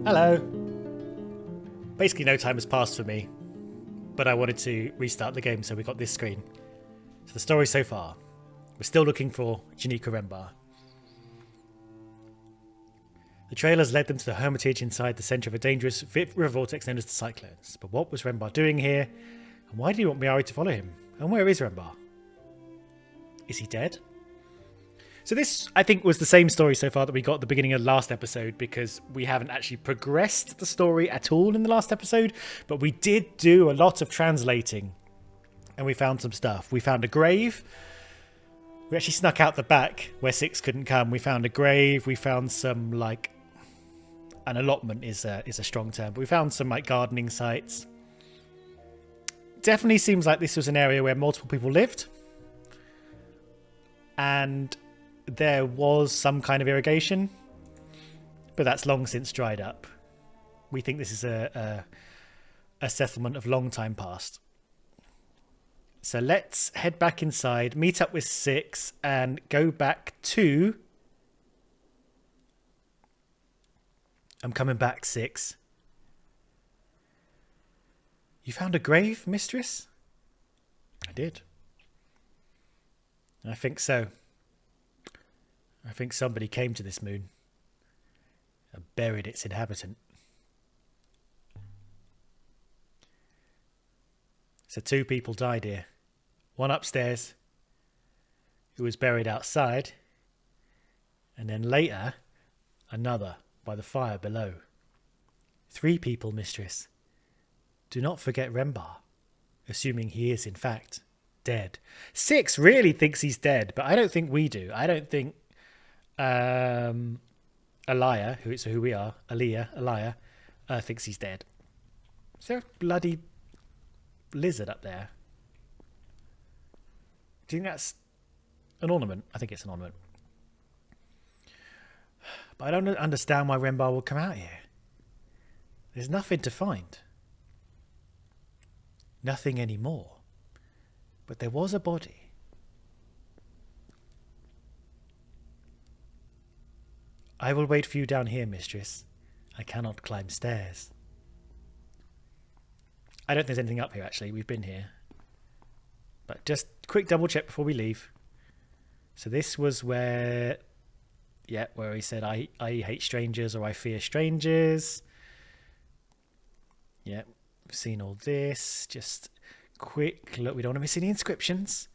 Hello. Basically no time has passed for me, but I wanted to restart the game, so we got this screen. So the story so far. We're still looking for Janika Rembar. The trail has led them to the hermitage inside the centre of a dangerous river vortex known as the Cyclones. But what was Rembar doing here? And why did he want Miari to follow him? And where is Rembar? Is he dead? So this, I think, was the same story so far that we got at the beginning of the last episode, because we haven't actually progressed the story at all in the last episode, but we did do a lot of translating, and we found some stuff. We found a grave. We actually snuck out the back where Six couldn't come. We found a grave. We found some, like, an allotment is a strong term, but we found some, like, gardening sites. Definitely seems like this was an area where multiple people lived, and there was some kind of irrigation, but that's long since dried up. We think this is a settlement of long time past. So let's head back inside, meet up with Six, and go back to... I'm coming back, Six. You found a grave, mistress? I did. I think so. I think somebody came to this moon and buried its inhabitant. So 2 people died here. One upstairs, who was buried outside, and then later, another by the fire below. 3 people, mistress. Do not forget Rembar, assuming he is in fact dead. Six really thinks he's dead, but I don't think we do. I don't think Aliyah, who we are, Aliyah, thinks he's dead. Is there a bloody lizard up there? Do you think that's an ornament? I think it's an ornament. But I don't understand why Rembar will come out here. There's nothing to find. Nothing anymore. But there was a body. I will wait for you down here, mistress. I cannot climb stairs. I don't think there's anything up here, actually. We've been here. But just quick double check before we leave. So this was where... Yeah, where he said, I hate strangers, or I fear strangers. Yeah, we've seen all this. Just quick look. We don't want to miss any inscriptions.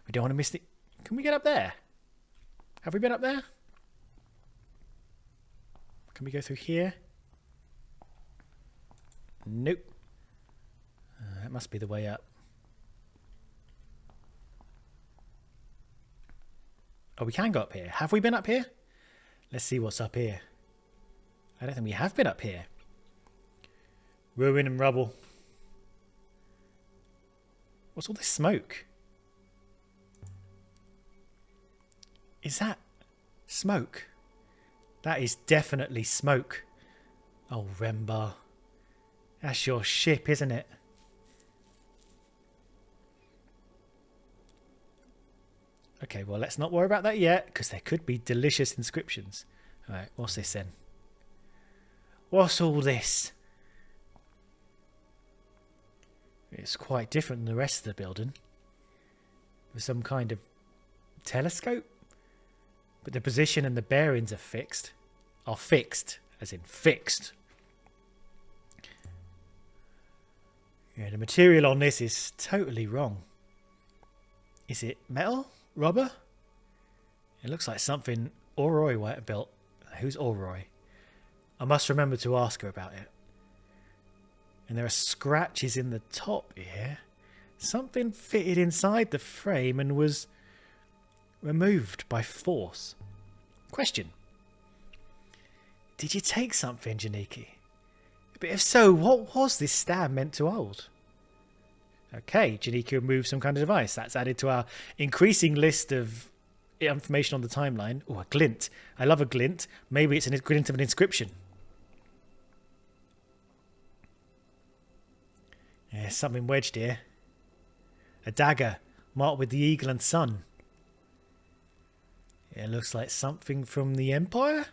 We don't want to miss the... Can we get up there? Have we been up there? Can we go through here? Nope. That must be the way up. Oh, we can go up here. Have we been up here? Let's see what's up here. I don't think we have been up here. Ruin and rubble. What's all this smoke? Is that smoke? That is definitely smoke. Oh, Rembar. That's your ship, isn't it? Okay, well, let's not worry about that yet, because there could be delicious inscriptions. Alright, what's this then? What's all this? It's quite different than the rest of the building. With some kind of telescope? But the position and the bearings are fixed. Are fixed, as in fixed. Yeah, the material on this is totally wrong. Is it metal? Rubber? It looks like something Oroi might have built. Who's Oroi? I must remember to ask her about it. And there are scratches in the top here. Something fitted inside the frame and was removed by force. Question. Did you take something, Janiki? But if so, what was this stab meant to hold? Okay, Janiki removed some kind of device. That's added to our increasing list of information on the timeline. Oh, a glint. I love a glint. Maybe it's a glint of an inscription. Yeah, something wedged here. A dagger marked with the eagle and sun. It looks like something from the Empire?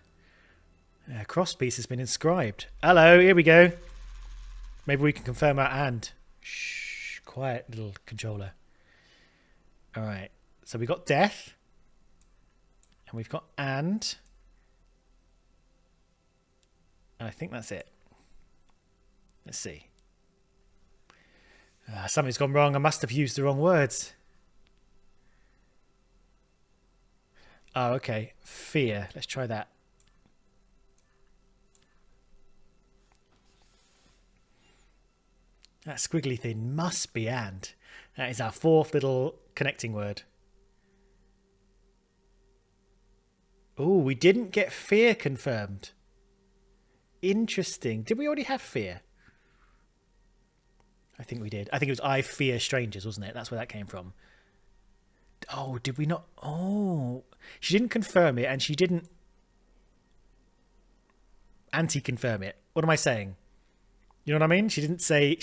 A crosspiece has been inscribed. Hello, here we go. Maybe we can confirm our and. Shh, quiet little controller. Alright, so we got death. And we've got and. And I think that's it. Let's see. Something's gone wrong. I must have used the wrong words. Oh, okay. Fear. Let's try that. That squiggly thing must be and. That is our fourth little connecting word. Oh, we didn't get fear confirmed. Interesting. Did we already have fear? I think we did. I think it was I fear strangers, wasn't it? That's where that came from. Oh, did we not? Oh, she didn't confirm it and she didn't anti-confirm it. What am I saying? You know what I mean? She didn't say,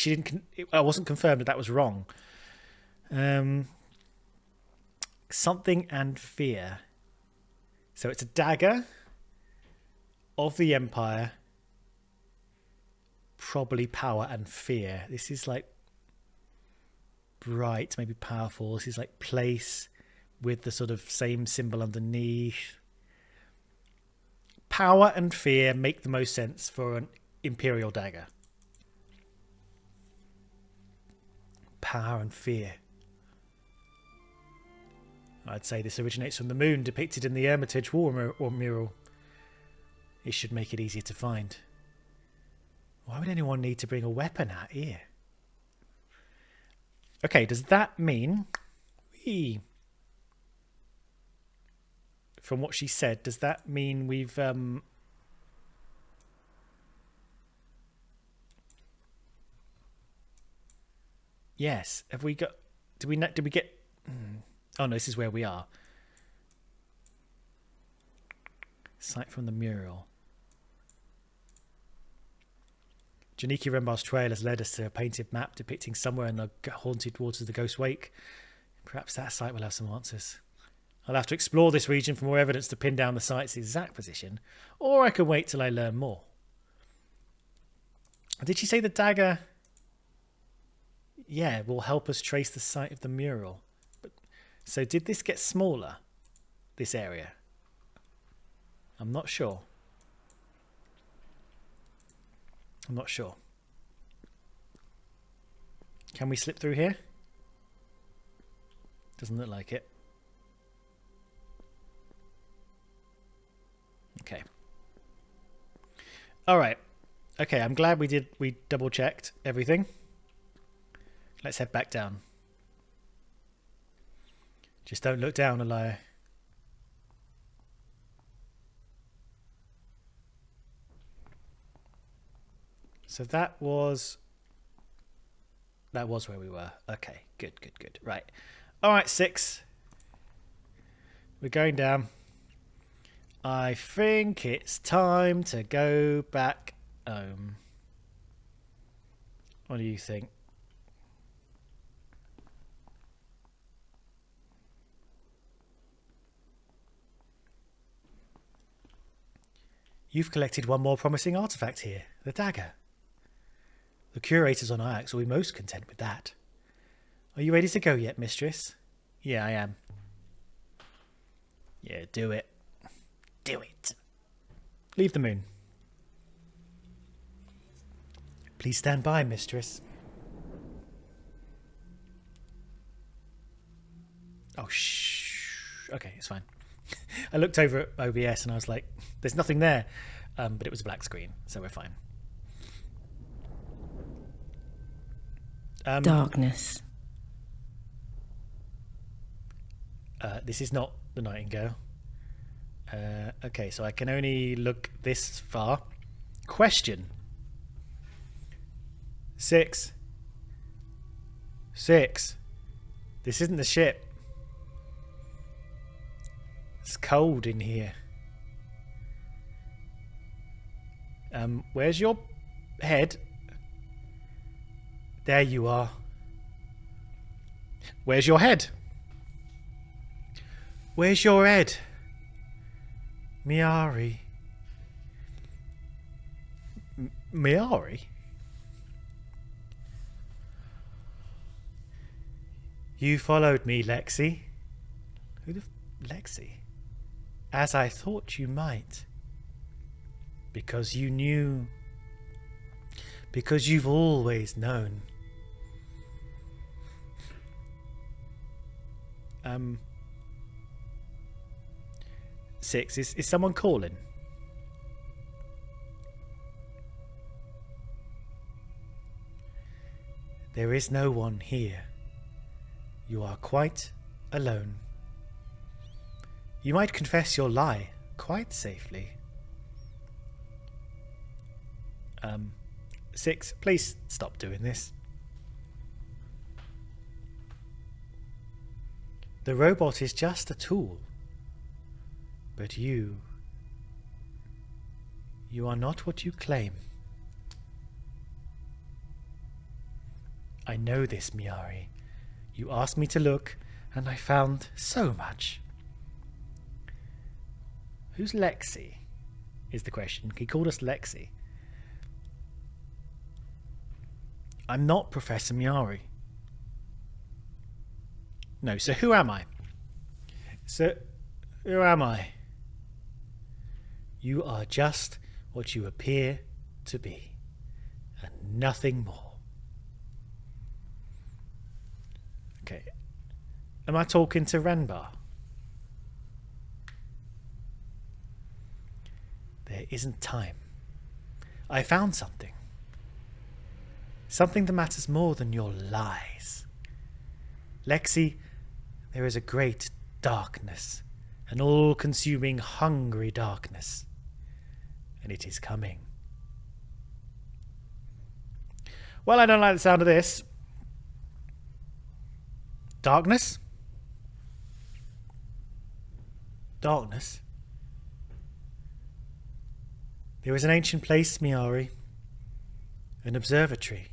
I wasn't confirmed that was wrong. Something and fear. So it's a dagger of the Empire. Probably power and fear. This is like bright, maybe powerful. This is like place with the sort of same symbol underneath. Power and fear make the most sense for an Imperial dagger. Power and fear. I'd say this originates from the moon depicted in the Hermitage wall mural. It should make it easier to find. Why would anyone need to bring a weapon out here? Okay, does that mean from what she said, does that mean we've yes, have we got did we get oh no, this is where we are. Sight from the mural. Janiki Rembar's trail has led us to a painted map depicting somewhere in the haunted waters of the Ghost Wake. Perhaps that site will have some answers. I'll have to explore this region for more evidence to pin down the site's exact position, or I can wait till I learn more. Did she say the dagger, yeah, will help us trace the site of the mural? But, so did this get smaller, this area? I'm not sure. I'm not sure. Can we slip through here? Doesn't look like it. Okay. All right. Okay, I'm glad we double checked everything. Let's head back down. Just don't look down, Elia. So that was where we were. Okay, good. Right. All right, 6. We're going down. I think it's time to go back home. What do you think? You've collected one more promising artifact here, the dagger. The curators on Ajax will be most content with that. Are you ready to go yet, mistress? Yeah, I am. Yeah, do it. Do it. Leave the moon. Please stand by, mistress. Oh, shh. Okay, it's fine. I looked over at OBS and I was like, there's nothing there. But it was a black screen, so we're fine. Darkness. This is not the Nightingale. Okay, so I can only look this far. Question. 6. This isn't the ship. It's cold in here. Where's your head? There you are. Where's your head? Where's your head? Miari. Miari? You followed me, Lexi. Who the Lexi? As I thought you might. Because you knew. Because you've always known. 6. Is someone calling? There is no one here. You are quite alone. You might confess your lie quite safely. 6. Please stop doing this. The robot is just a tool. But you are not what you claim. I know this, Miari. You asked me to look, and I found so much. Who's Lexi? Is the question. He called us Lexi. I'm not Professor Miari. No, so who am I? Who am I? You are just what you appear to be, and nothing more. Okay. Am I talking to Renbar? There isn't time. I found something. Something that matters more than your lies. Lexi, there is a great darkness, an all-consuming, hungry darkness, and it is coming. Well, I don't like the sound of this. Darkness? Darkness? There is an ancient place, Miari. An observatory.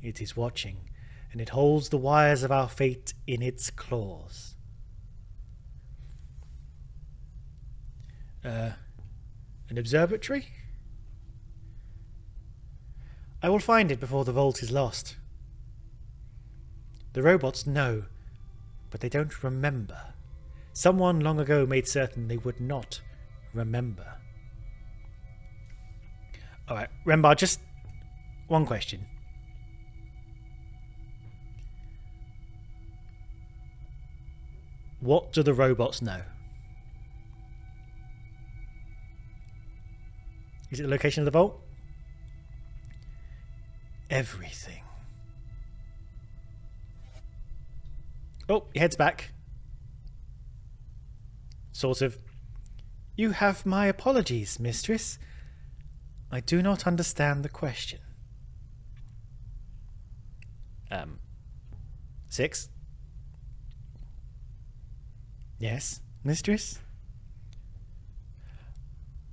It is watching, and it holds the wires of our fate in its claws. An observatory? I will find it before the vault is lost. The robots know, but they don't remember. Someone long ago made certain they would not remember. Alright, Renbar, just one question. What do the robots know? Is it the location of the vault? Everything. Oh, he heads back. Sort of. You have my apologies, mistress. I do not understand the question. 6? Yes, mistress?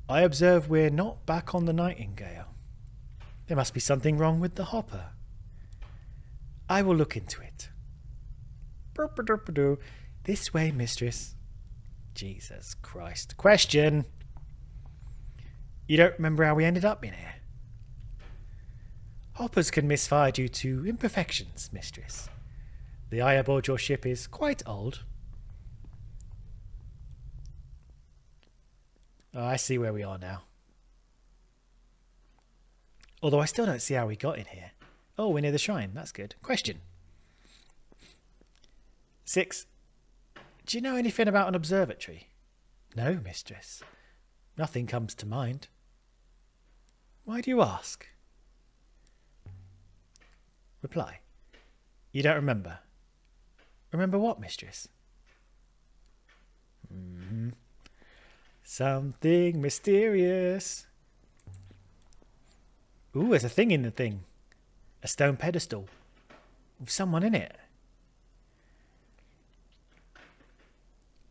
I observe we're not back on the Nightingale. There must be something wrong with the hopper. I will look into it. This way, mistress. Jesus Christ. Question. You don't remember how we ended up in here? Hoppers can misfire due to imperfections, mistress. The eye aboard your ship is quite old. Oh, I see where we are now. Although I still don't see how we got in here. Oh, we're near the shrine. That's good. Question. 6. Do you know anything about an observatory? No, mistress. Nothing comes to mind. Why do you ask? Reply. You don't remember. Remember what, mistress? Something mysterious. Ooh, there's a thing in the thing. A stone pedestal. With someone in it.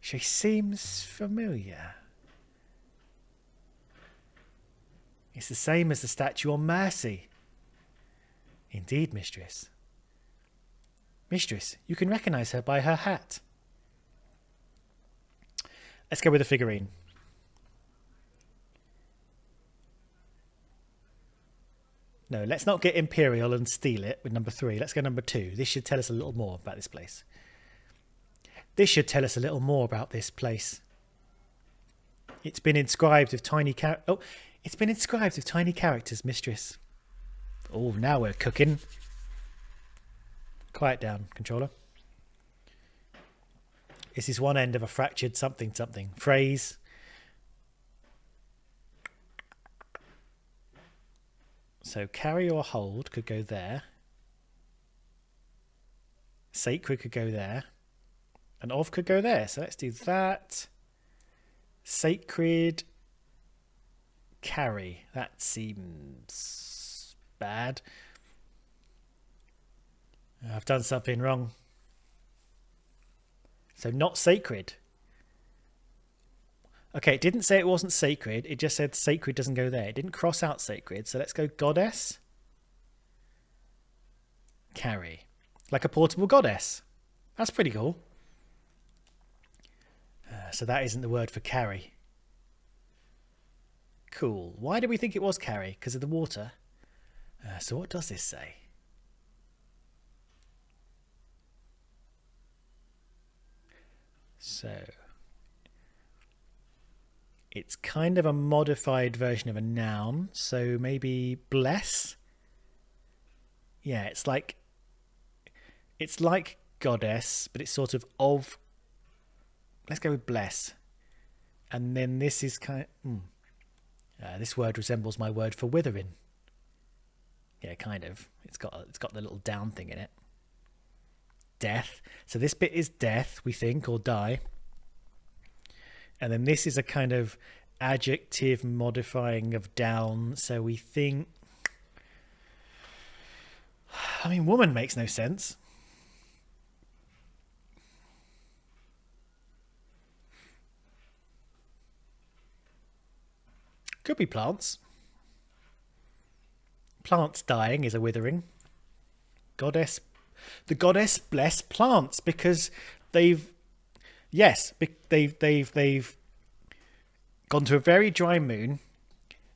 She seems familiar. It's the same as the statue on Mercy. Indeed, mistress. Mistress, you can recognise her by her hat. Let's go with the figurine. No, let's not get Imperial and steal it with number 3. Let's go number 2. This should tell us a little more about this place. This should tell us a little more about this place. It's been inscribed with tiny it's been inscribed with tiny characters, mistress. Oh, now we're cooking. Quiet down, controller. This is one end of a fractured something something phrase. So carry or hold could go there. Sacred could go there. And of could go there. So let's do that. Sacred. Carry. That seems bad. I've done something wrong. So not sacred. Okay, it didn't say it wasn't sacred. It just said sacred doesn't go there. It didn't cross out sacred. So let's go goddess. Carry. Like a portable goddess. That's pretty cool. So that isn't the word for carry. Cool. Why do we think it was carry? Because of the water. So what does this say? So it's kind of a modified version of a noun. So maybe bless. Yeah, it's like goddess, but it's sort of. Let's go with bless. And then this is kind of this word resembles my word for withering. Yeah, kind of. It's got the little down thing in it. Death. So this bit is death, we think, or die. And then this is a kind of adjective modifying of down. So we think, I mean, woman makes no sense. Could be plants. Plants dying is a withering. Goddess. The goddess bless plants because they've gone to a very dry moon.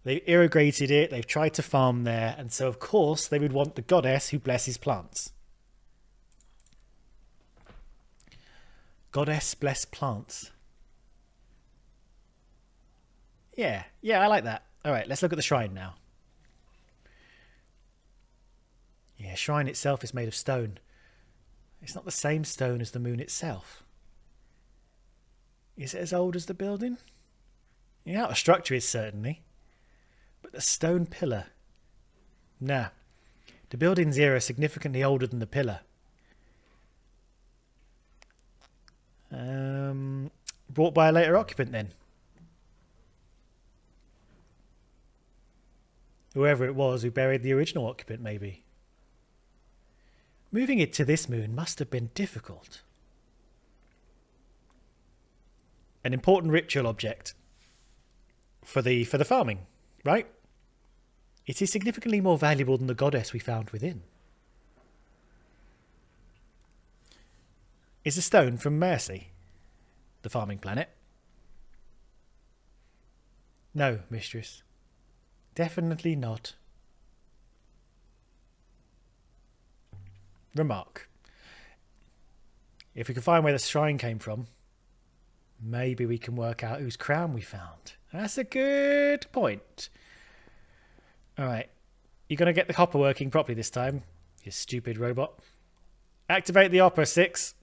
They've irrigated it. They've tried to farm there. And so, of course, they would want the goddess who blesses plants. Goddess bless plants. Yeah, I like that. All right, let's look at the shrine now. Yeah, shrine itself is made of stone. It's not the same stone as the moon itself. Is it as old as the building? The outer structure is certainly. But the stone pillar? Nah. The building's era significantly older than the pillar. Brought by a later occupant then. Whoever it was who buried the original occupant, maybe. Moving it to this moon must have been difficult. An important ritual object for the farming, right? It is significantly more valuable than the goddess we found within. Is a stone from Mercy, the farming planet? No, mistress. Definitely not. Remark. If we can find where the shrine came from, maybe we can work out whose crown we found. That's a good point. Alright. You're going to get the hopper working properly this time, you stupid robot. Activate the hopper, 6.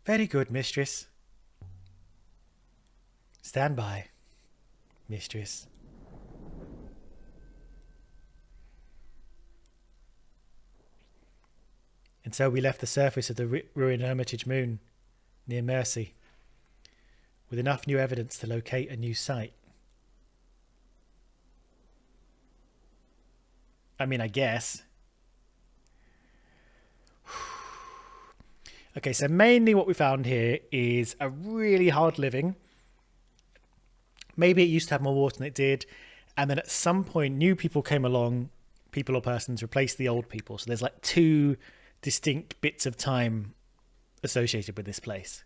Very good, mistress. Stand by, mistress. And so we left the surface of the ruined Hermitage Moon near Mercy with enough new evidence to locate a new site. I mean, I guess. Okay, so mainly what we found here is a really hard living. Maybe it used to have more water than it did. And then at some point, new people came along, people or persons replaced the old people. So there's like 2 distinct bits of time associated with this place.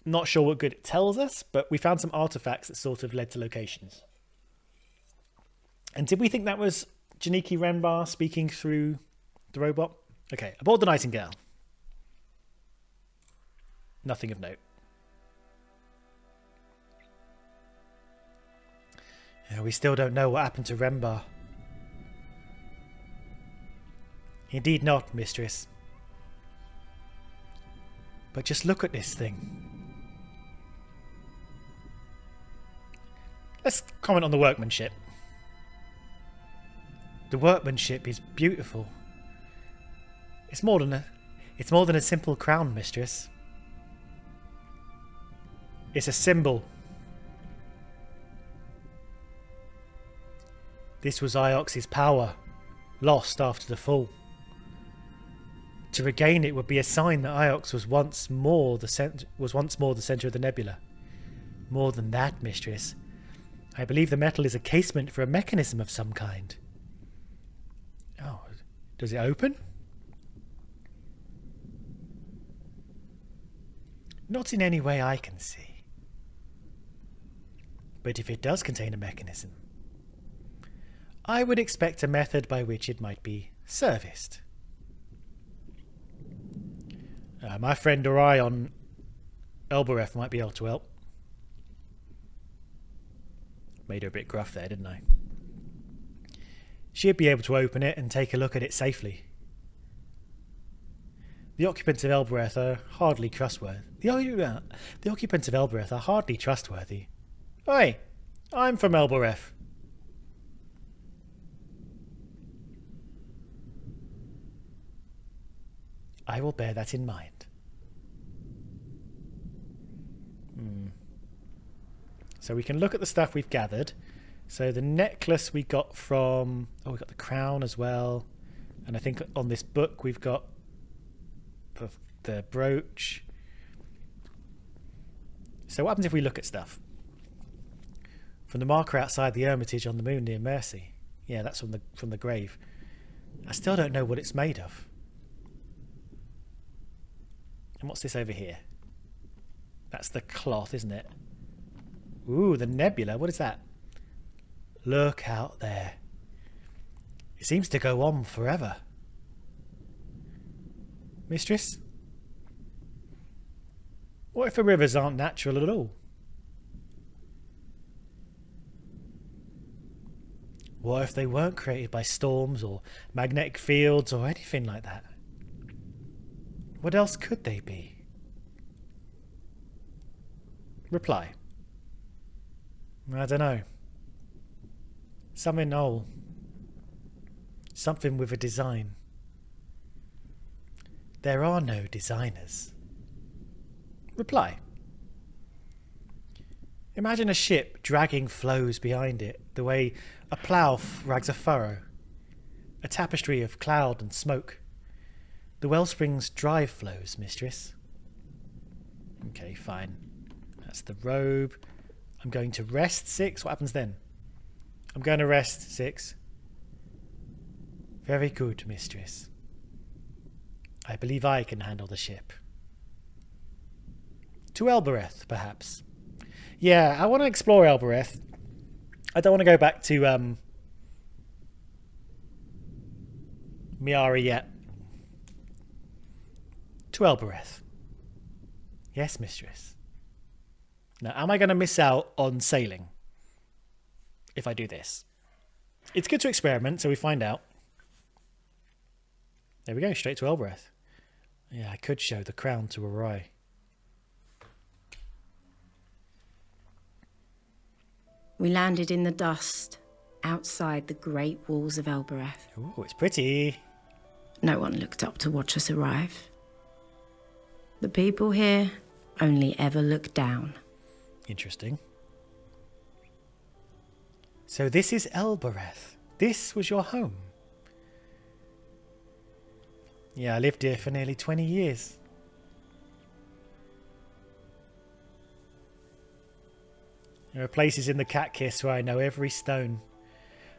Not sure what good it tells us, but we found some artifacts that sort of led to locations. And did we think that was Janiki Renbar speaking through the robot? Okay, aboard the Nightingale. Nothing of note. Yeah, we still don't know what happened to Renbar. Indeed not, mistress. But just look at this thing. Let's comment on the workmanship. The workmanship is beautiful. It's more than a simple crown, mistress. It's a symbol. This was Iox's power, lost after the fall. To regain it would be a sign that Iox was once more the centre of the nebula. More than that, mistress. I believe the metal is a casement for a mechanism of some kind. Oh, does it open? Not in any way I can see. But if it does contain a mechanism, I would expect a method by which it might be serviced. My friend Orai on Elbereth might be able to help. Made her a bit gruff there, didn't I? She'd be able to open it and take a look at it safely. The occupants of Elbereth are hardly trustworthy. The occupants of Elbereth are hardly trustworthy. Oi! I'm from Elbereth. I will bear that in mind. So we can look at the stuff we've gathered. So the necklace we got from... Oh, we got the crown as well. And I think on this book we've got the brooch. So what happens if we look at stuff? From the marker outside the hermitage on the moon near Mercy. Yeah, that's from the grave. I still don't know what it's made of. And what's this over here? That's the cloth, isn't it? Ooh, the nebula. What is that? Look out there. It seems to go on forever. Mistress? What if the rivers aren't natural at all? What if they weren't created by storms or magnetic fields or anything like that? What else could they be? Reply. I don't know. Something old. Something with a design. There are no designers. Reply. Imagine a ship dragging flows behind it, the way a plough rags a furrow. A tapestry of cloud and smoke. The wellsprings drive flows, mistress. Okay, fine. That's the robe. I'm going to rest 6. What happens then? I'm going to rest 6. Very good, mistress. I believe I can handle the ship. To Elbereth, perhaps. Yeah, I want to explore Elbereth. I don't want to go back to Miari yet. To Elbereth. Yes, mistress. Now, am I going to miss out on sailing if I do this? It's good to experiment, so we find out. There we go, straight to Elbereth. Yeah, I could show the crown to Orai. We landed in the dust outside the great walls of Elbereth. Ooh, it's pretty. No one looked up to watch us arrive. The people here only ever look down. Interesting. So this is Elbereth. This was your home. Yeah, I lived here for nearly 20 years. There are places in the Cat Kiss where I know every stone.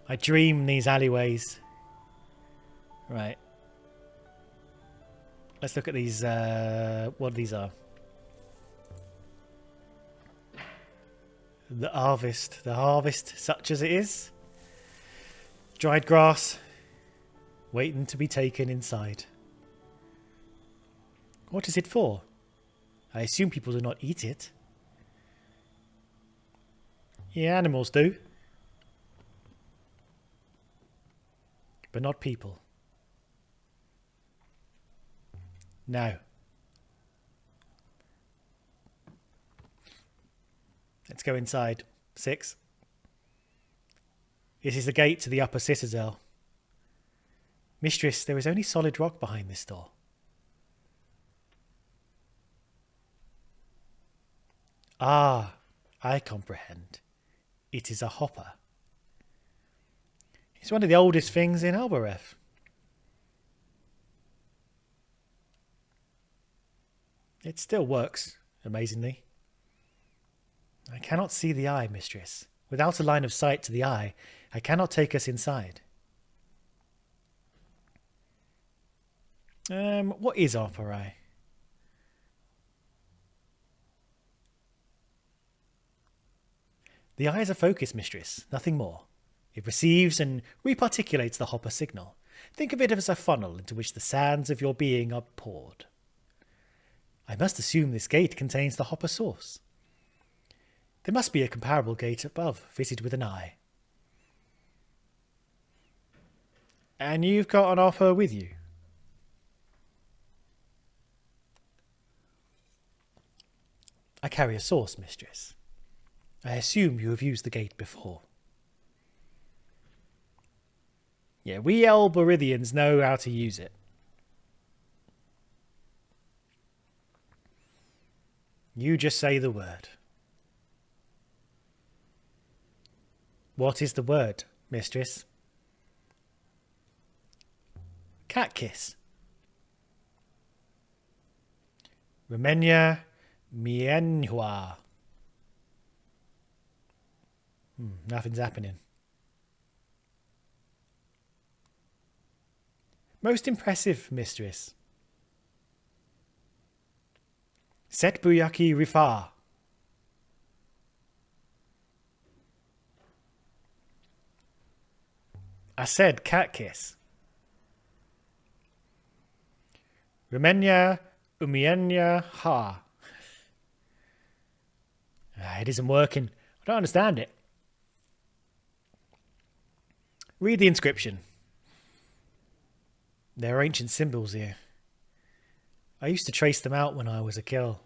I dream these alleyways. Right. Let's look at these, what these are. The harvest such as it is. Dried grass, waiting to be taken inside. What is it for? I assume people do not eat it. Yeah, animals do. But not people. Now. Let's go inside. 6. This is the gate to the upper citadel. Mistress, there is only solid rock behind this door. Ah, I comprehend. It is a hopper. It's one of the oldest things in Albereth. It still works, amazingly. I cannot see the eye, mistress. Without a line of sight to the eye, I cannot take us inside. What is opera? The eye is a focus, mistress, nothing more. It receives and reparticulates the hopper signal. Think of it as a funnel into which the sands of your being are poured. I must assume this gate contains the hopper source. There must be a comparable gate above, fitted with an eye. And you've got an hopper with you? I carry a source, mistress. I assume you have used the gate before. Yeah, we Elberithians know how to use it. You just say the word. What is the word, mistress? Cat kiss. Remenya mienhua. Nothing's happening. Most impressive, mistress. Set buyaki rifa. I said cat kiss. Remenya umienya ha. It isn't working. I don't understand it. Read the inscription. There are ancient symbols here. I used to trace them out when I was a kill.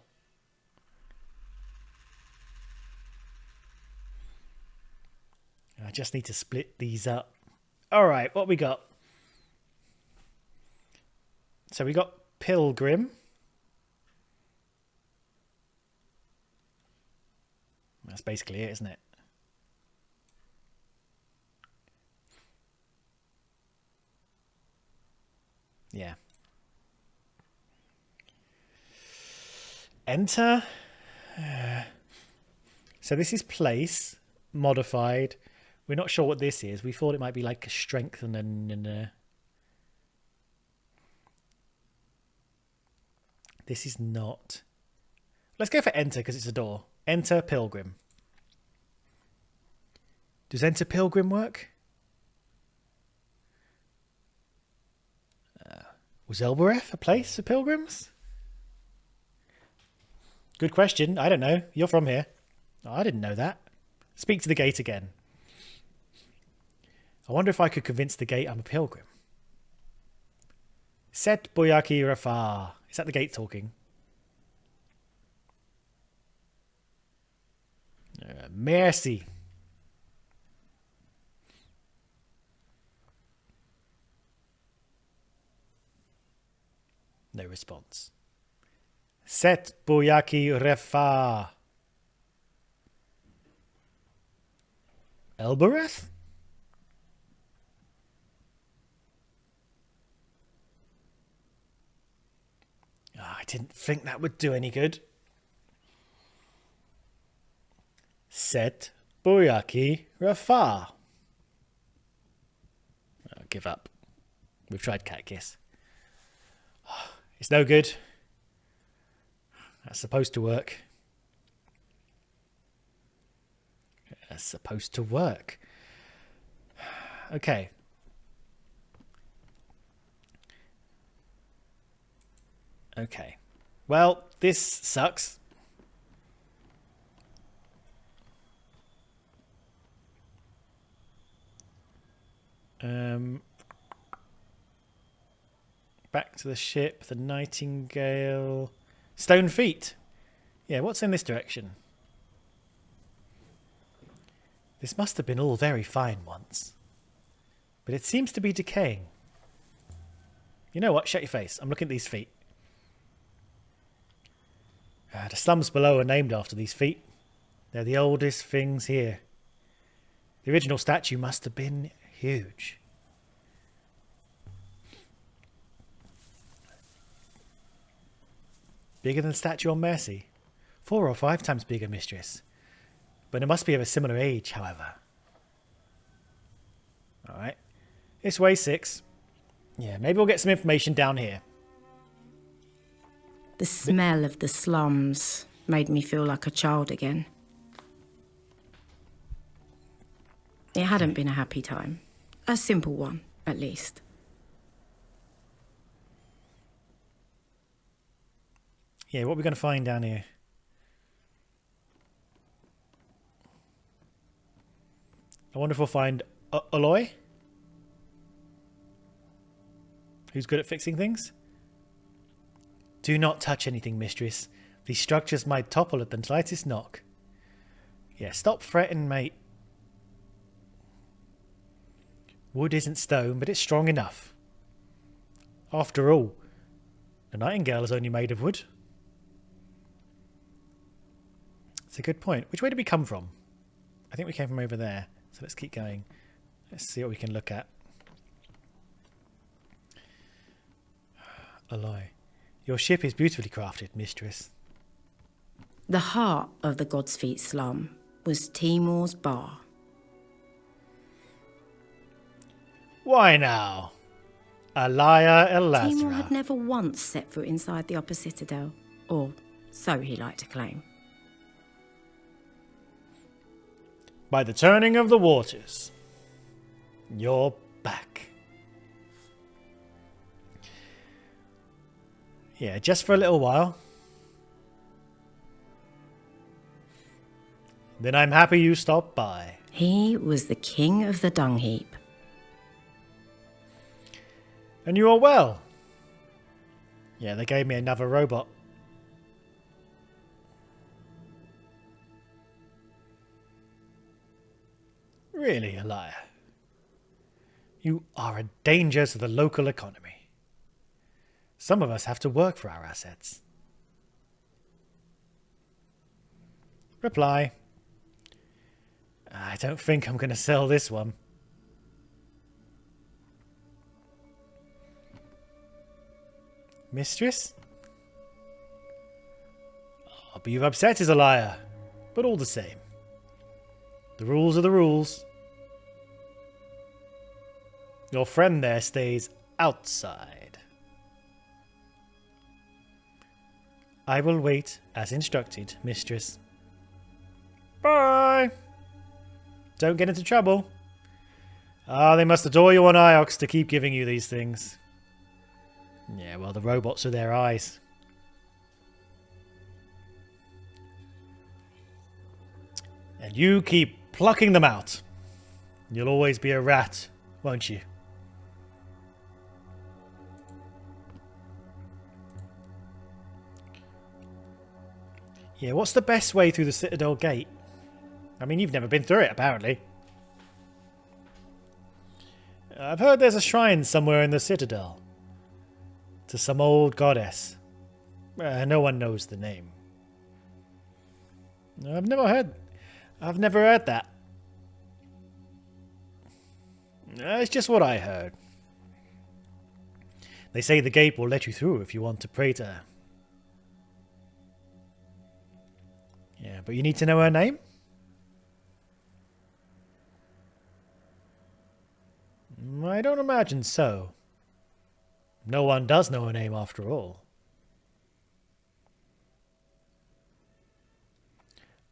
I just need to split these up. Alright, what we got? So we got Pilgrim. That's basically it, isn't it? Yeah. Enter. So this is place modified. We're not sure what this is. We thought it might be like a strength and this is not. Let's go for enter because it's a door. Enter Pilgrim. Does enter Pilgrim work? Was Elbereth a place for pilgrims? Good question. I don't know. You're from here. Oh, I didn't know that. Speak to the gate again. I wonder if I could convince the gate I'm a pilgrim. Set Boyaki Rafa. Is that the gate talking? Merci. No response. Set Boyaki Rafa. Elbereth? I didn't think that would do any good. Set Boyaki Rafa. I'll give up. We've tried cat kiss. It's no good. That's supposed to work. That's supposed to work. Okay, Okay. Well, this sucks. Back to the ship. The Nightingale. Stone feet. Yeah, what's in this direction? This must have been all very fine once. But it seems to be decaying. You know what? Shut your face. I'm looking at these feet. The slums below are named after these feet. They're the oldest things here. The original statue must have been huge. Bigger than the statue on Mercy. 4 or 5 times bigger, mistress. But it must be of a similar age, however. Alright. This way 6. Yeah, maybe we'll get some information down here. The smell of the slums made me feel like a child again. It hadn't been a happy time. A simple one, at least. Yeah, what are we going to find down here? I wonder if we'll find Aloy? Who's good at fixing things? Do not touch anything, mistress. These structures might topple at the slightest knock. Yeah, stop fretting, mate. Wood isn't stone, but it's strong enough. After all, the Nightingale is only made of wood. It's a good point. Which way did we come from? I think we came from over there. So let's keep going. Let's see what we can look at. Aloy. Your ship is beautifully crafted, mistress. The heart of the God's Feet slum was Timor's bar. Why now? Alaya Elazra. Timor had never once set foot inside the Upper Citadel, or so he liked to claim. By the turning of the waters, you're back. Yeah, just for a little while. Then I'm happy you stopped by. He was the king of the dung heap. And you are well. Yeah, they gave me another robot. Really, Elia? You are a danger to the local economy. Some of us have to work for our assets. Reply. I don't think I'm going to sell this one. Mistress? Oh, but you've upset his Elia. But all the same. The rules are the rules. Your friend there stays outside. I will wait as instructed, mistress. Bye! Don't get into trouble. Ah, they must adore you on Iox to keep giving you these things. Yeah, well, the robots are their eyes. And you keep plucking them out. You'll always be a rat, won't you? Yeah, what's the best way through the Citadel gate? I mean, you've never been through it, apparently. I've heard there's a shrine somewhere in the Citadel. To some old goddess. No one knows the name. I've never heard that. It's just what I heard. They say the gate will let you through if you want to pray to her. Yeah, but you need to know her name? I don't imagine so. No one does know her name after all.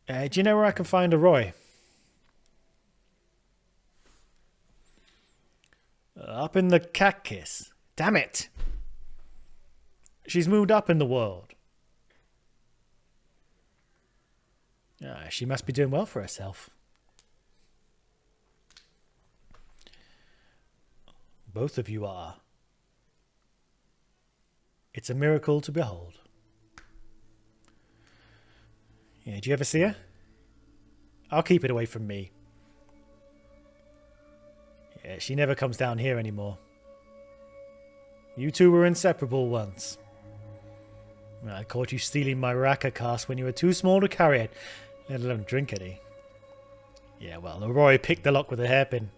Do you know where I can find a Roy? Up in the Kakis. Damn it! She's moved up in the world. She must be doing well for herself. Both of you are. It's a miracle to behold. Yeah, did you ever see her? I'll keep it away from me. Yeah, she never comes down here anymore. You two were inseparable once. I caught you stealing my raka cask when you were too small to carry it, let alone drink any. Yeah, well, Roy picked the lock with a hairpin.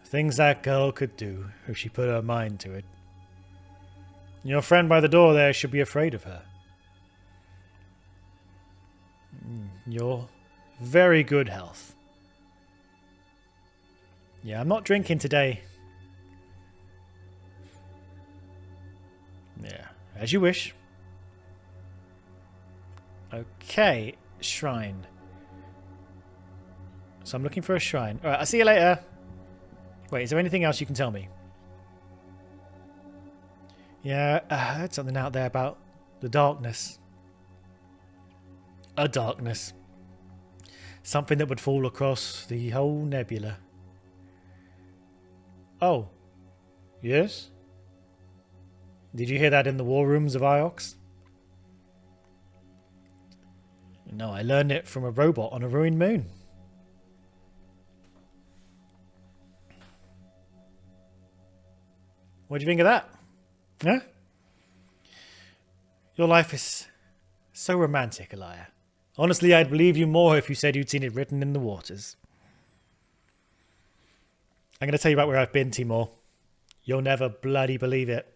Things that girl could do if she put her mind to it. Your friend by the door there should be afraid of her. You're very good health. Yeah, I'm not drinking today. Yeah, as you wish. Okay, shrine. So I'm looking for a shrine. Alright, I'll see you later. Wait, is there anything else you can tell me? Yeah, I heard something out there about the darkness. A darkness. Something that would fall across the whole nebula. Oh. Yes? Did you hear that in the war rooms of Iox? No, I learned it from a robot on a ruined moon. What do you think of that? Huh? Your life is so romantic, Elia. Honestly, I'd believe you more if you said you'd seen it written in the waters. I'm going to tell you about where I've been, Timor. You'll never bloody believe it.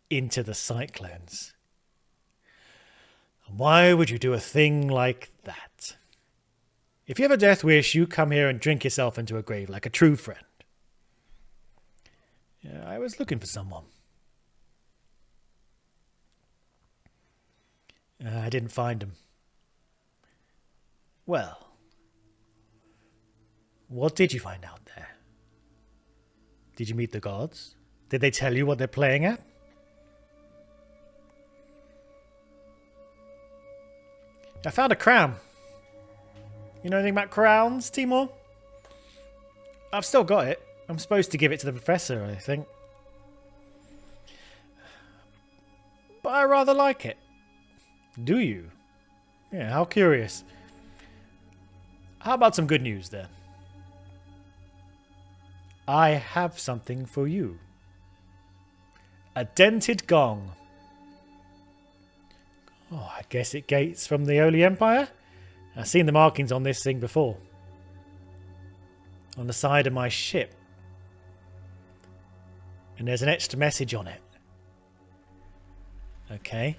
Into the cyclones. Why would you do a thing like that? If you have a death wish, you come here and drink yourself into a grave like a true friend. Yeah, I was looking for someone. I didn't find him. Well, what did you find out there? Did you meet the gods? Did they tell you what they're playing at? I found a crown. You know anything about crowns, Timor? I've still got it. I'm supposed to give it to the professor, I think. But I rather like it. Do you? Yeah, how curious. How about some good news then? I have something for you. A dented gong. Oh, I guess it dates from the Holy Empire. I've seen the markings on this thing before. On the side of my ship. And there's an etched message on it. Okay.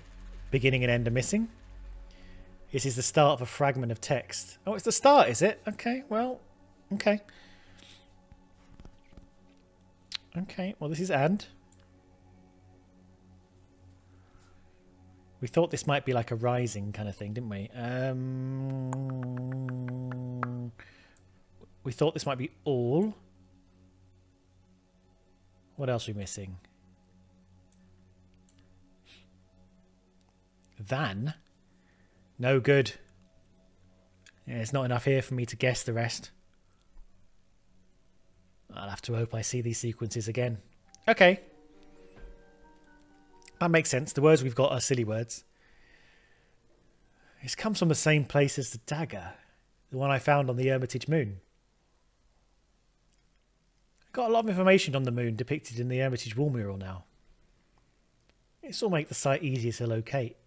Beginning and end are missing. This is the start of a fragment of text. Oh, it's the start, is it? Okay, well, okay. Okay, well, this is and. We thought this might be like a rising kind of thing, didn't we? We thought this might be all. What else are we missing? Than? No good. Yeah, it's not enough here for me to guess the rest. I'll have to hope I see these sequences again. Okay. That makes sense. The words we've got are silly words. This comes from the same place as the dagger. The one I found on the Hermitage moon. Got a lot of information on the moon depicted in the Hermitage wall mural now. This will make the site easier to locate.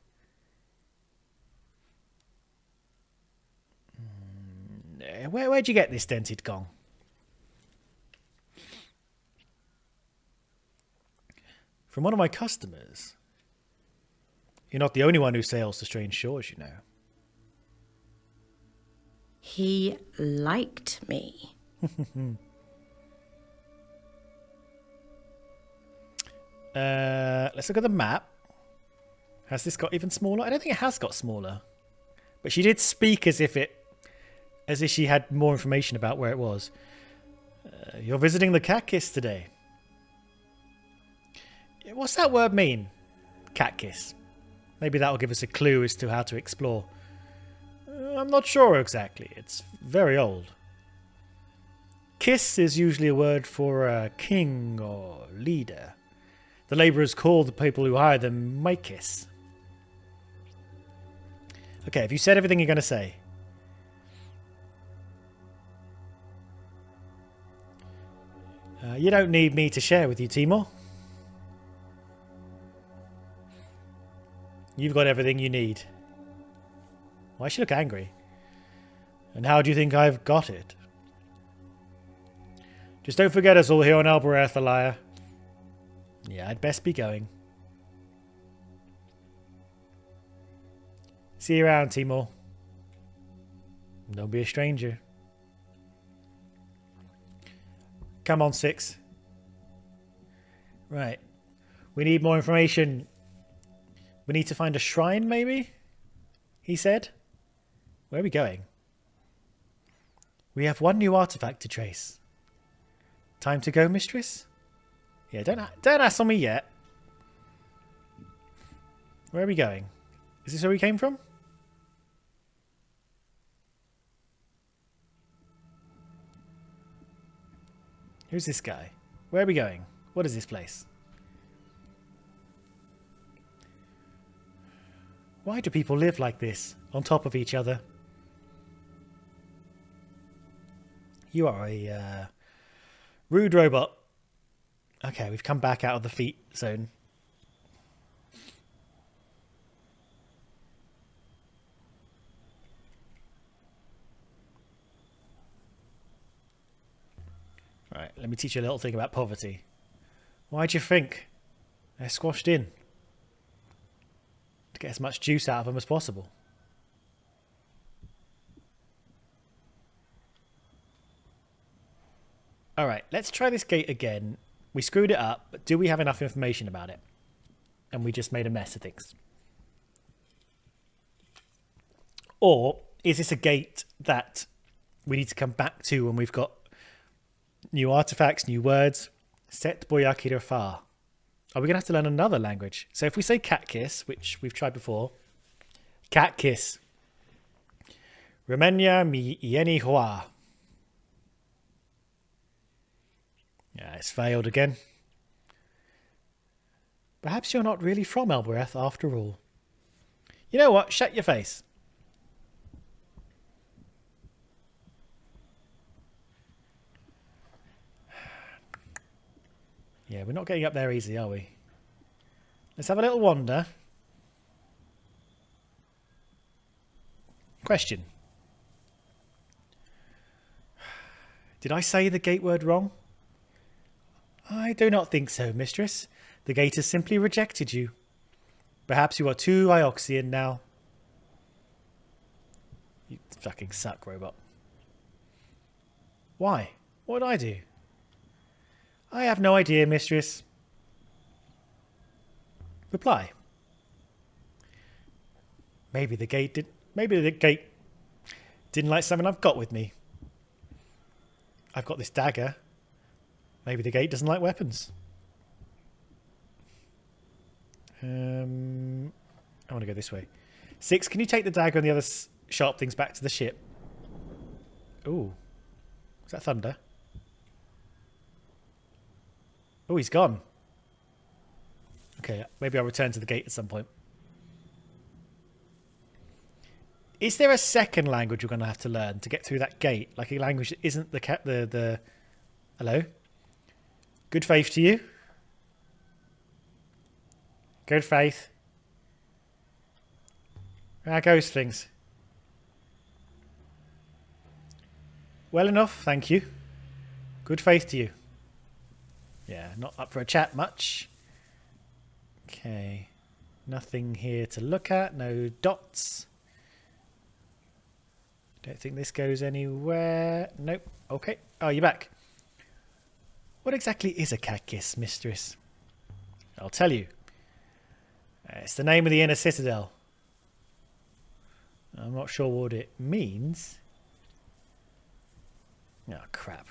Where'd you get this dented gong? From one of my customers. You're not the only one who sails to strange shores, you know. He liked me. Let's look at the map. Has this got even smaller? I don't think it has got smaller. But she did speak as if she had more information about where it was. You're visiting the cat kiss today. What's that word mean? Cat kiss. Maybe that will give us a clue as to how to explore. I'm not sure exactly. It's very old. Kiss is usually a word for a king or leader. The labourers call the people who hire them my kiss. Okay, have you said everything you're going to say? You don't need me to share with you, Timor. You've got everything you need. Why should you look angry? And how do you think I've got it? Just don't forget us all here on Albereth, Elia. Yeah, I'd best be going. See you around, Timor. Don't be a stranger. Come on, 6. Right. We need more information. We need to find a shrine, maybe? He said. Where are we going? We have one new artifact to trace. Time to go, mistress? Yeah, don't hassle me yet. Where are we going? Is this where we came from? Who's this guy? Where are we going? What is this place? Why do people live like this, on top of each other? You are a rude robot. Okay, we've come back out of the feet zone. Right, let me teach you a little thing about poverty. Why do you think they're squashed in? To get as much juice out of them as possible. Alright, let's try this gate again. We screwed it up, but do we have enough information about it? And we just made a mess of things. Or is this a gate that we need to come back to when we've got new artifacts, new words? Set boyakira fa. Are we going to have to learn another language? So if we say cat kiss, which we've tried before. Cat kiss. Remenya mi ieni hoa. Yeah, it's failed again. Perhaps you're not really from Albereth after all. You know what? Shut your face. Yeah, we're not getting up there easy, are we? Let's have a little wander. Question. Did I say the gate word wrong? I do not think so, mistress. The gate has simply rejected you. Perhaps you are too Ioxian now. You fucking suck, robot. Why? What did I do? I have no idea, mistress. Reply. Maybe the gate didn't like something I've got with me. I've got this dagger. Maybe the gate doesn't like weapons. I want to go this way. 6, can you take the dagger and the other sharp things back to the ship? Ooh. Is that thunder? Oh, he's gone. Okay, maybe I'll return to the gate at some point. Is there a second language we're going to have to learn to get through that gate? Like a language that isn't the Hello? Good faith to you. Good faith. How goes things? Well enough, thank you. Good faith to you. Yeah, not up for a chat much. Okay. Nothing here to look at. No dots. Don't think this goes anywhere. Nope. Okay. Oh, you're back. What exactly is a cat kiss, mistress? I'll tell you. It's the name of the inner citadel. I'm not sure what it means. Oh, crap.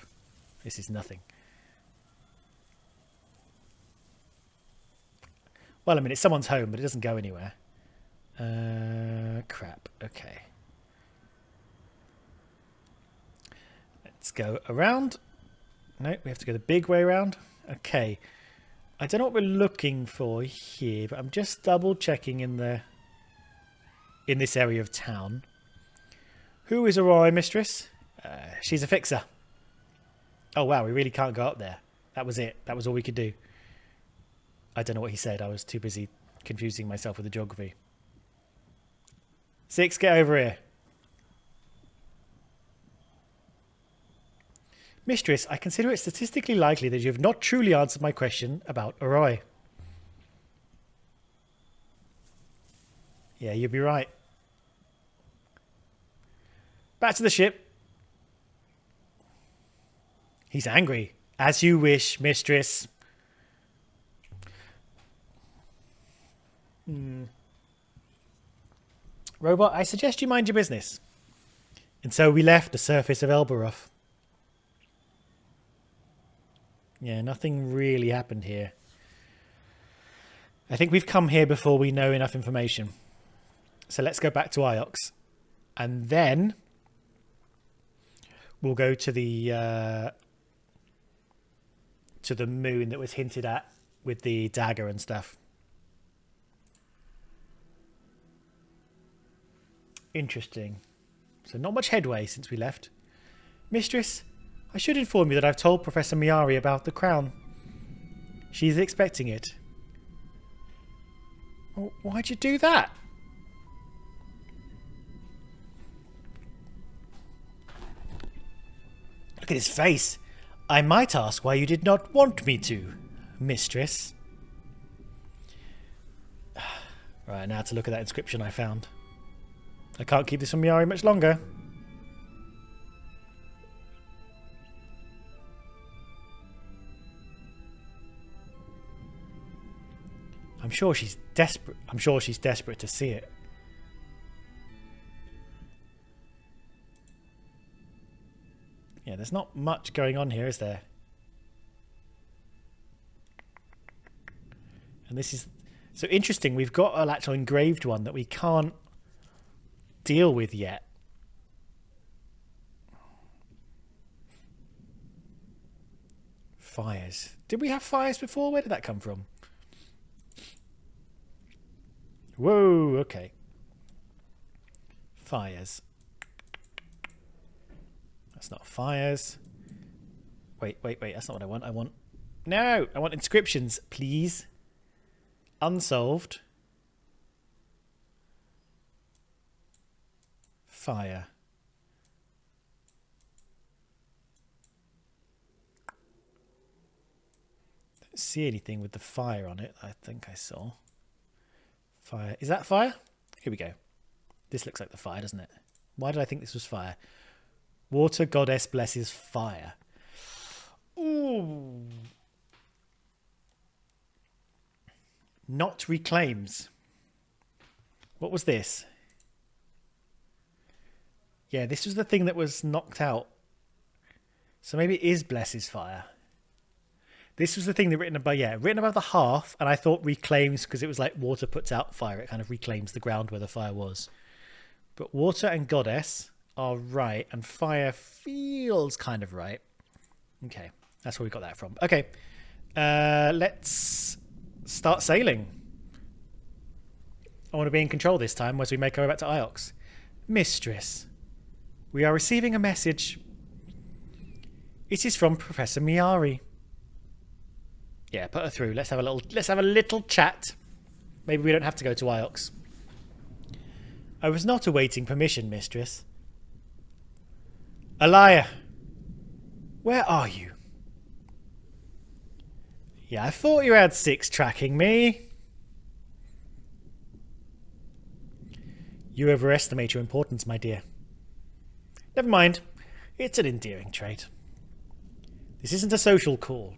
This is nothing. Well, I mean, it's someone's home, but it doesn't go anywhere. Crap. Okay. Let's go around. No, we have to go the big way around. Okay. I don't know what we're looking for here, but I'm just double checking in this area of town. Who is Aurora, mistress? She's a fixer. Oh wow, we really can't go up there. That was it. That was all we could do. I don't know what he said. I was too busy confusing myself with the geography. 6, get over here. Mistress, I consider it statistically likely that you have not truly answered my question about Arroy. Yeah, you'd be right. Back to the ship. He's angry. As you wish, mistress. Robot, I suggest you mind your business. And so we left the surface of Elberoth. Yeah, nothing really happened here. I think we've come here before we know enough information. So let's go back to Iox. And then we'll go to the moon that was hinted at with the dagger and stuff. Interesting. So not much headway since we left. Mistress, I should inform you that I've told Professor Miari about the crown. She's expecting it. Oh, why'd you do that? Look at his face. I might ask why you did not want me to, mistress. Right, now to look at that inscription I found. I can't keep this from Miari much longer. I'm sure she's desperate. I'm sure she's desperate to see it. Yeah, there's not much going on here, is there? And this is so interesting. We've got an actual engraved one that we can't deal with yet. Fires. Did we have fires before? Where did that come from? Whoa, okay. Fires. That's not fires. Wait. That's not what I want. No! I want inscriptions, please. Unsolved. Fire. Don't see anything with the fire on it. I think I saw. Fire. Is that fire? Here we go. This looks like the fire, doesn't it? Why did I think this was fire? Water goddess blesses fire. Ooh. Not reclaims. What was this? Yeah, this was the thing that was knocked out. So maybe it is blesses fire. This was the thing that written above the hearth, and I thought reclaims because it was like water puts out fire. It kind of reclaims the ground where the fire was. But water and goddess are right, and fire feels kind of right. Okay, that's where we got that from. Okay, let's start sailing. I want to be in control this time as we make our way back to Iox. Mistress, we are receiving a message. It is from Professor Miari. Yeah, put her through. Let's have a little chat. Maybe we don't have to go to Iox. I was not awaiting permission, mistress. A liar. Where are you? Yeah, I thought you had 6 tracking me. You overestimate your importance, my dear. Never mind. It's an endearing trait. This isn't a social call.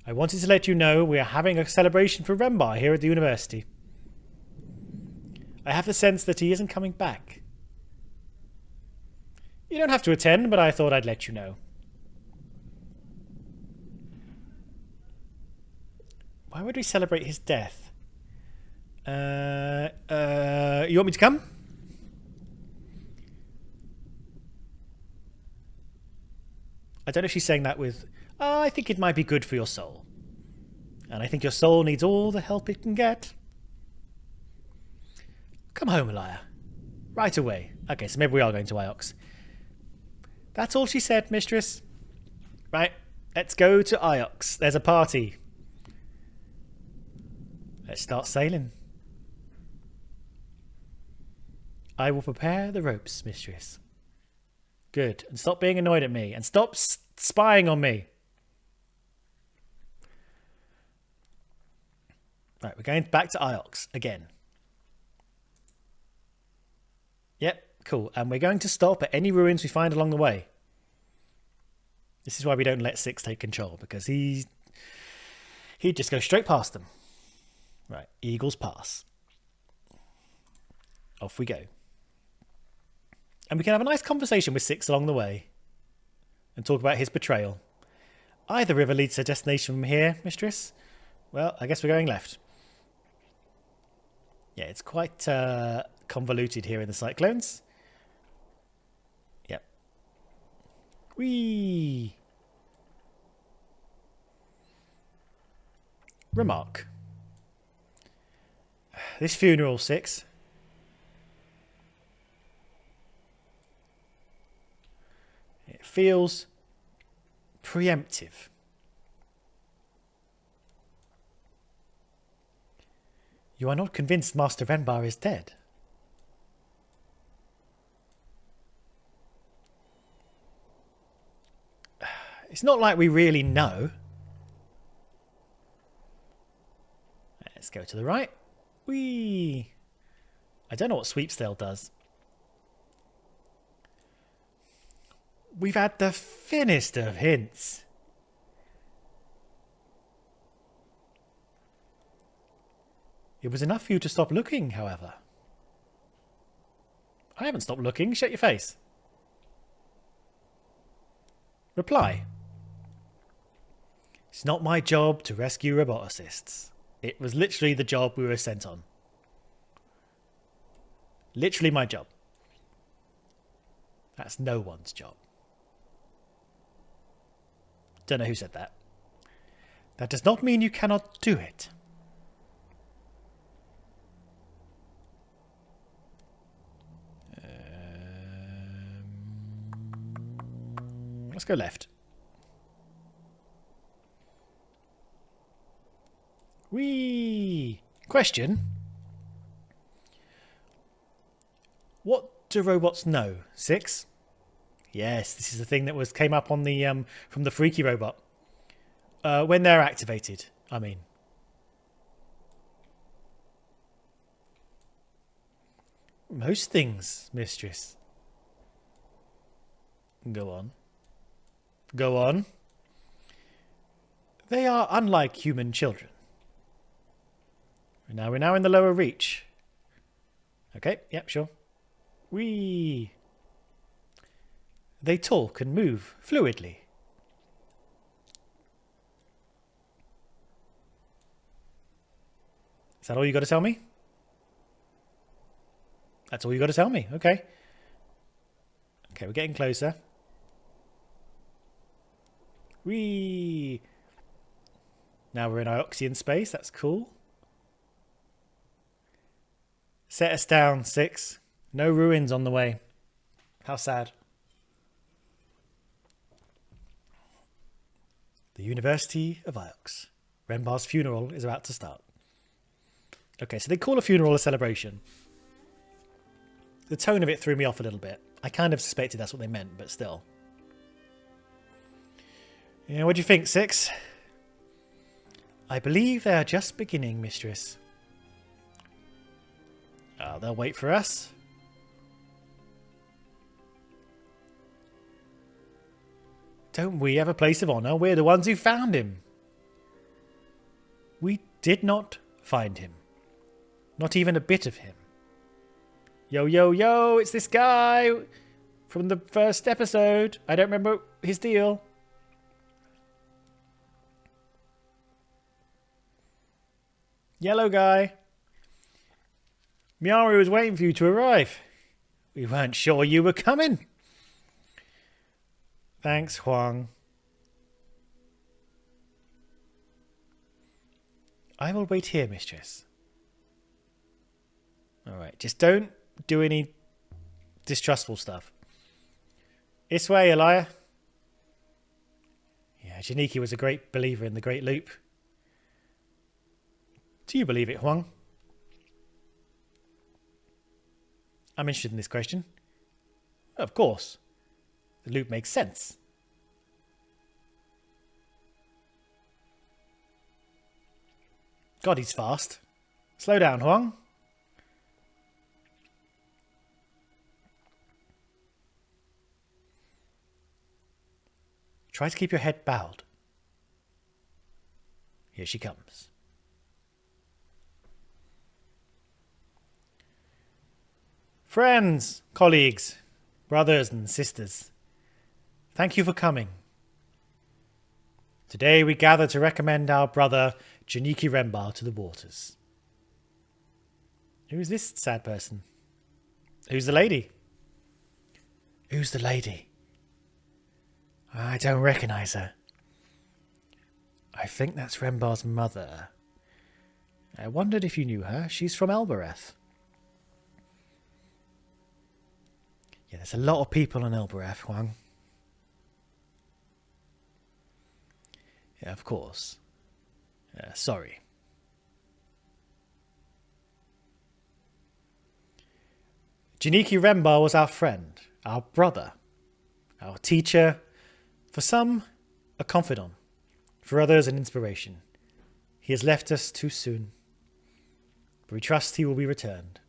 I wanted to let you know we are having a celebration for Rembar here at the university. I have the sense that he isn't coming back. You don't have to attend, but I thought I'd let you know. Why would we celebrate his death? You want me to come? I don't know if she's saying that with, I think it might be good for your soul. And I think your soul needs all the help it can get. Come home, Elia. Right away. Okay, so maybe we are going to Iox. That's all she said, mistress. Right, let's go to Iox. There's a party. Let's start sailing. I will prepare the ropes, mistress. Good. And stop being annoyed at me. And stop spying on me. Right, we're going back to Iox again. Yep, cool. And we're going to stop at any ruins we find along the way. This is why we don't let Six take control, because he'd just go straight past them. Right, Eagles pass. Off we go. And we can have a nice conversation with Six along the way and talk about his betrayal. Either river leads to a destination from here, mistress. Well, I guess we're going left. Yeah, it's quite convoluted here in the cyclones. Yep. Whee! Remark. This funeral, Six. It feels preemptive. You are not convinced Master Renbar is dead? It's not like we really know. Let's go to the right. Whee! I don't know what Sweepstale does. We've had the thinnest of hints. It was enough for you to stop looking, however. I haven't stopped looking. Shut your face. Reply. It's not my job to rescue roboticists. It was literally the job we were sent on. Literally my job. That's no one's job. Don't know who said that. That does not mean you cannot do it. Let's go left. Whee! Question. What do robots know? Six? Yes, this is the thing that came up on the from the freaky robot. When they're activated, I mean. Most things, mistress. Go on. Go on. They are unlike human children. We're now in the lower reach. Okay, yep, sure. Whee! They talk and move fluidly. Is that all you got to tell me? That's all you got to tell me. Okay. Okay, we're getting closer. Whee! Now we're in Ioxian space. That's cool. Set us down, Six. No ruins on the way. How sad. The University of Iox. Renbar's funeral is about to start. Okay, so they call a funeral a celebration. The tone of it threw me off a little bit. I kind of suspected that's what they meant, but still. Yeah, what do you think, Six? I believe they are just beginning, mistress. Oh, they'll wait for us. Don't we have a place of honour? We're the ones who found him. We did not find him. Not even a bit of him. Yo, yo, yo, it's this guy from the first episode. I don't remember his deal. Yellow guy. Miari was waiting for you to arrive. We weren't sure you were coming. Thanks, Huang. I will wait here, mistress. Alright, just don't do any distrustful stuff. This way, Elia. Yeah, Janiki was a great believer in the Great Loop. Do you believe it, Huang? I'm interested in this question. Of course. The loop makes sense. God, he's fast. Slow down, Huang. Try to keep your head bowed. Here she comes. Friends, colleagues, brothers and sisters, thank you for coming. Today we gather to recommend our brother Janiki Rembar to the waters. Who's this sad person? Who's the lady? Who's the lady? I don't recognize her. I think that's Rembar's mother. I wondered if you knew her. She's from Elbereth. Yeah, there's a lot of people on Elbereth, Huang. Yeah, of course. Sorry. Janiki Rembar was our friend, our brother, our teacher, for some, a confidant, for others, an inspiration. He has left us too soon, but we trust he will be returned.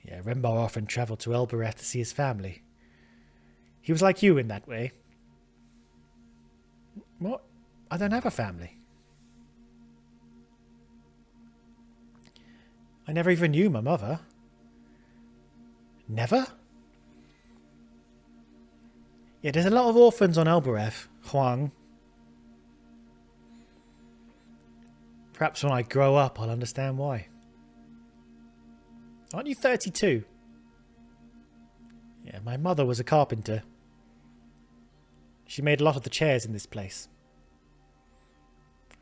Yeah, Rembar often travelled to Elbereth to see his family. He was like you in that way. What? I don't have a family. I never even knew my mother. Never? Yeah, there's a lot of orphans on Elbereth, Huang. Perhaps when I grow up, I'll understand why. Aren't you 32? Yeah, my mother was a carpenter. She made a lot of the chairs in this place.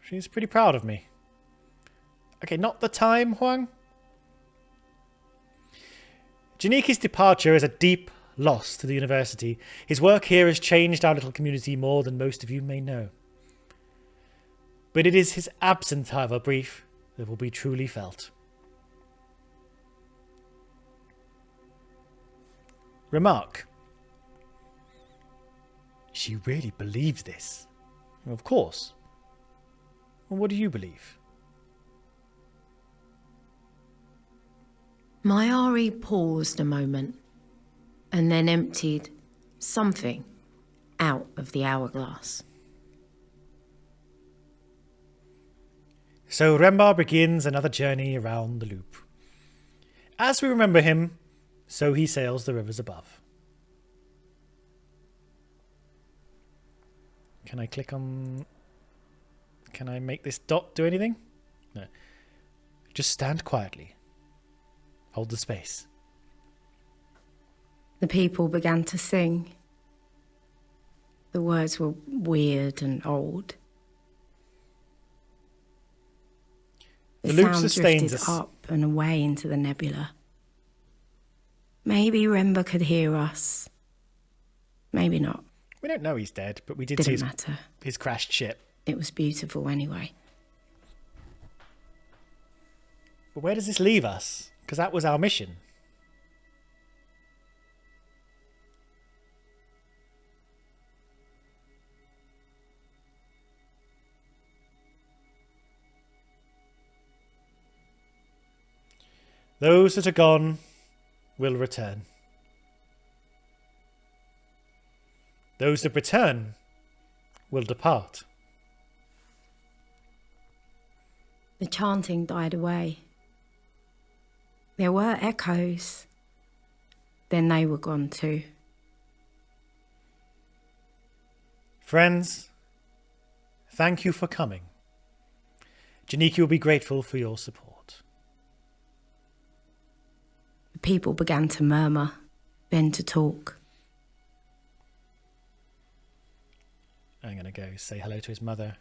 She's pretty proud of me. Okay, not the time, Huang. Janiki's departure is a deep loss to the university. His work here has changed our little community more than most of you may know. But it is his absence, however brief, that will be truly felt. Remark. She really believes this. Well, of course. Well, what do you believe? Mayari paused a moment and then emptied something out of the hourglass. So Rembar begins another journey around the loop. As we remember him, so he sails the rivers above. Can I click on... Can I make this dot do anything? No. Just stand quietly. Hold the space. The people began to sing. The words were weird and old. The The loop sound sustains drifted us. up and away into the nebula. Maybe Rembar could hear us. Maybe not. We don't know he's dead, but we did see Didn't matter. his crashed ship. It was beautiful anyway. But where does this leave us? Because that was our mission. Those that are gone will return. Those that return will depart. The chanting died away. There were echoes. Then they were gone too. Friends, Thank you for coming. Janiki will be grateful for your support. The people began to murmur, then to talk. I'm going to go say hello to his mother.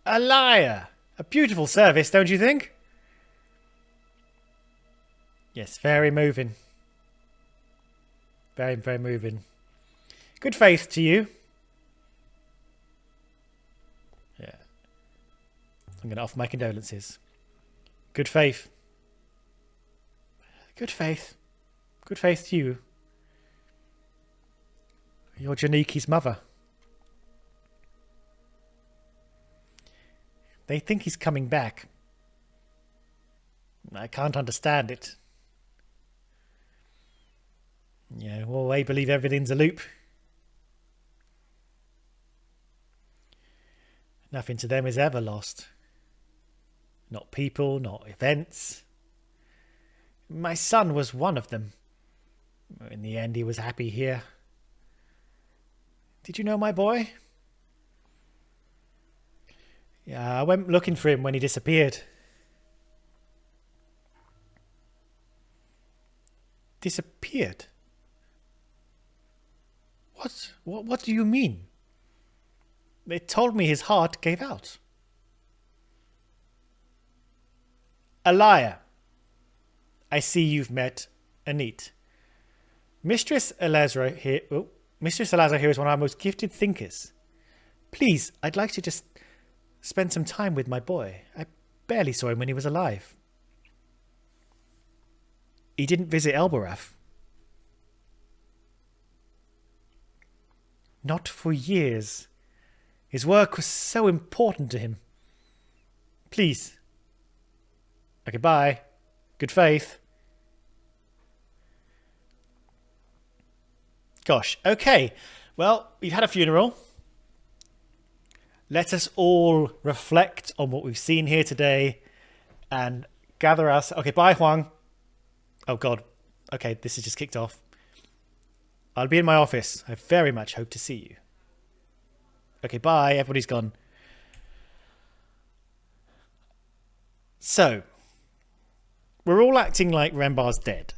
A liar! A beautiful service, don't you think? Yes, very moving. Very, very moving. Good faith to you. Yeah. I'm going to offer my condolences. Good faith. Good faith. Good faith to you. You're Janiki's mother. They think he's coming back. I can't understand it. Yeah, well, they believe everything's a loop. Nothing to them is ever lost. Not people, not events. My son was one of them. In the end, he was happy here. Did you know my boy? Yeah, I went looking for him when he disappeared. Disappeared? What do you mean? They told me his heart gave out. A liar. I see you've met Anit. Mistress Elazar here. Oh, Mistress Elazar here is one of our most gifted thinkers. Please, I'd like to just spend some time with my boy. I barely saw him when he was alive. He didn't visit Elbarath. Not for years. His work was so important to him. Please. Okay, bye. Good faith. Gosh, okay. Well, we've had a funeral. Let us all reflect on what we've seen here today and gather us. Okay, bye, Huang. Oh, God. Okay, this has just kicked off. I'll be in my office. I very much hope to see you. Okay, bye. Everybody's gone. So, we're all acting like Rembar's dead.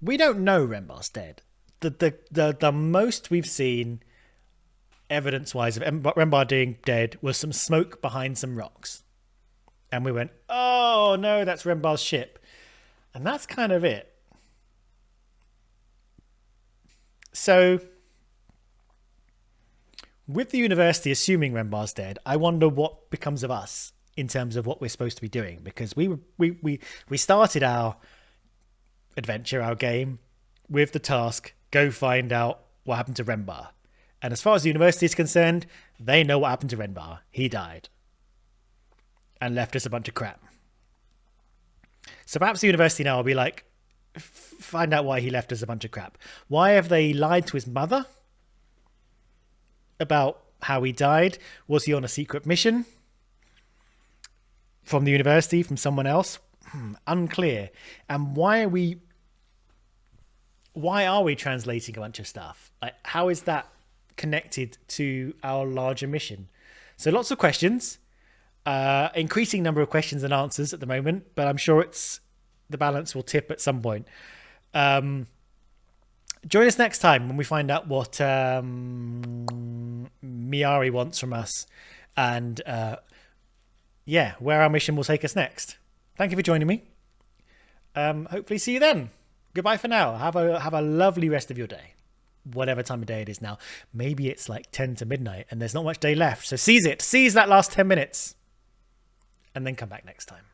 We don't know Rembar's dead. The most we've seen, evidence-wise, of Rembar being dead was some smoke behind some rocks. And we went, oh, no, that's Rembar's ship. And that's kind of it. So, with the university assuming Rembar's dead, I wonder what becomes of us in terms of what we're supposed to be doing. Because we started our adventure, our game, with the task, go find out what happened to Rembar. And as far as the university is concerned, they know what happened to Rembar. He died. And left us a bunch of crap. So perhaps the university now will be like, find out why he left us a bunch of crap. Why have they lied to his mother about how he died? Was he on a secret mission from the university, from someone else? Unclear. And why are we translating a bunch of stuff? Like, how is that connected to our larger mission? So lots of questions, increasing number of questions and answers at the moment, but I'm sure the balance will tip at some point. Join us next time when we find out what Miari wants from us, and where our mission will take us next. Thank you for joining me. Hopefully see you then. Goodbye for now. Have a lovely rest of your day, whatever time of day it is now. Maybe it's like 10 to midnight and there's not much day left, so seize that last 10 minutes and then come back next time.